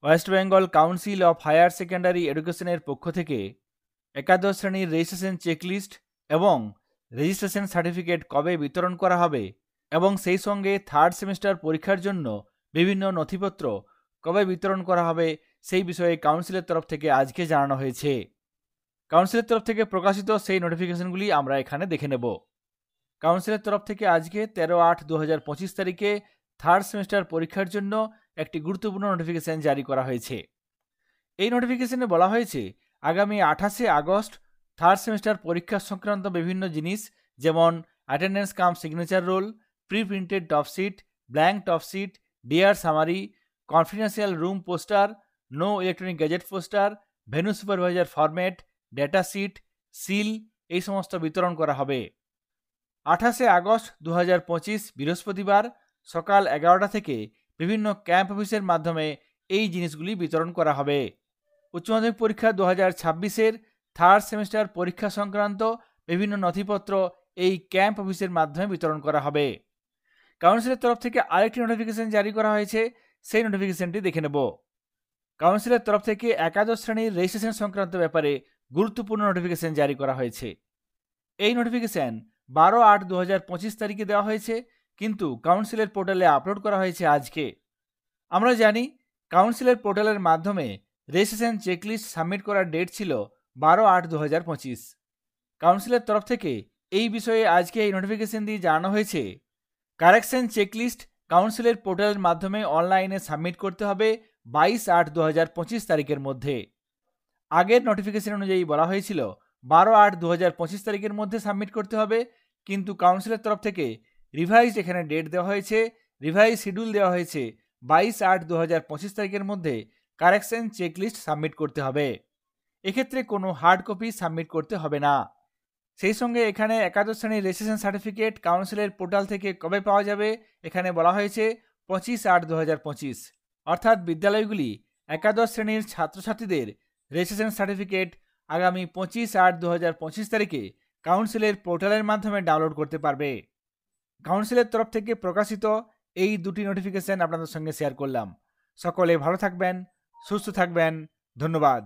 West Bengal council of higher secondary এডুকেশনের পক্ষ থেকে একাদশ শ্রেণীর রেজিস্ট্রেশন চেকলিস্ট এবং রেজিস্ট্রেশন সার্টিফিকেট কবে বিতরণ করা হবে এবং সেই সঙ্গে থার্ড সেমিস্টার পরীক্ষার জন্য বিভিন্ন নথিপত্র কবে বিতরণ করা হবে সেই বিষয়ে কাউন্সিলের তরফ থেকে আজকে জানানো হয়েছে। কাউন্সিলের তরফ থেকে প্রকাশিত সেই নোটিফিকেশনগুলি আমরা এখানে দেখে নেব। কাউন্সিলের তরফ থেকে আজকে 13/8/2025 তারিখে থার্ড সেমিস্টার পরীক্ষার জন্য একটি গুরুত্বপূর্ণ নোটিফিকেশন জারি করা হয়েছে। এই নোটিফিকেশনে বলা হয়েছে আগামী 28শে আগস্ট থার্ড সেমিস্টার পরীক্ষা সংক্রান্ত বিভিন্ন জিনিস যেমন attendance cum signature roll, pre printed top sheet, blank top sheet, DR summary, confidential room poster, no electronic gadget poster, venue supervisor format, data sheet, seal এই সমস্ত বিতরণ করা হবে। 28শে আগস্ট 2025 বৃহস্পতিবার সকাল 11টা থেকে বিভিন্ন ক্যাম্প অফিসের মাধ্যমে এই জিনিসগুলি বিতরণ করা হবে। উচ্চ মাধ্যমিক পরীক্ষা 2026-এর থার্ড সেমিস্টার পরীক্ষা সংক্রান্ত বিভিন্ন নথিপত্র এই ক্যাম্প অফিসের মাধ্যমে বিতরণ করা হবে। কাউন্সিলের তরফ থেকে আরেকটি নোটিফিকেশন জারি করা হয়েছে, সেই নোটিফিকেশনটি দেখে নেব। কাউন্সিলের তরফ থেকে একাদশ শ্রেণীর রেজিস্ট্রেশন সংক্রান্ত ব্যাপারে গুরুত্বপূর্ণ নোটিফিকেশন জারি করা হয়েছে। এই নোটিফিকেশন 12/8/2025 তারিখে দেওয়া হয়েছে, কিন্তু কাউন্সিলের পোর্টালে আপলোড করা হয়েছে আজকে। আমরা জানি কাউন্সিলের পোর্টালের মাধ্যমে রেজিস্ট্রেশন চেকলিস্ট সাবমিট করার ডেট ছিল 12/8/2025। কাউন্সিলের তরফ থেকে এই বিষয়ে আজকে এই নোটিফিকেশন দিয়ে জানানো হয়েছে কারেকশন চেকলিস্ট কাউন্সিলের পোর্টালের মাধ্যমে অনলাইনে সাবমিট করতে হবে 22/8/2025 তারিখের মধ্যে। আগের নোটিফিকেশন অনুযায়ী বলা হয়েছিল 12/8/2025 তারিখের মধ্যে সাবমিট করতে হবে, কিন্তু কাউন্সিলের তরফ থেকে রিভাইজ এখানে ডেট দেওয়া হয়েছে, রিভাইজ শিডিউল দেওয়া হয়েছে 22/8/2025 তারিখের মধ্যে কারেকশন চেকলিস্ট সাবমিট করতে হবে। এক্ষেত্রে কোনো হার্ড কপি সাবমিট করতে হবে না। সেই সঙ্গে এখানে একাদশ শ্রেণীর রেজিস্ট্রেশন সার্টিফিকেট কাউন্সিলের পোর্টাল থেকে কবে পাওয়া যাবে এখানে বলা হয়েছে 25/8/2025, অর্থাৎ বিদ্যালয়গুলি একাদশ শ্রেণীর ছাত্রছাত্রীদের রেজিস্ট্রেশন সার্টিফিকেট আগামী 25/8/2025 তারিখে কাউন্সিলের পোর্টালের মাধ্যমে ডাউনলোড করতে পারবে। কাউন্সিলের তরফ থেকে প্রকাশিত এই দুটি নোটিফিকেশন আপনাদের সঙ্গে শেয়ার করলাম। সকলে ভালো থাকবেন, সুস্থ থাকবেন, ধন্যবাদ।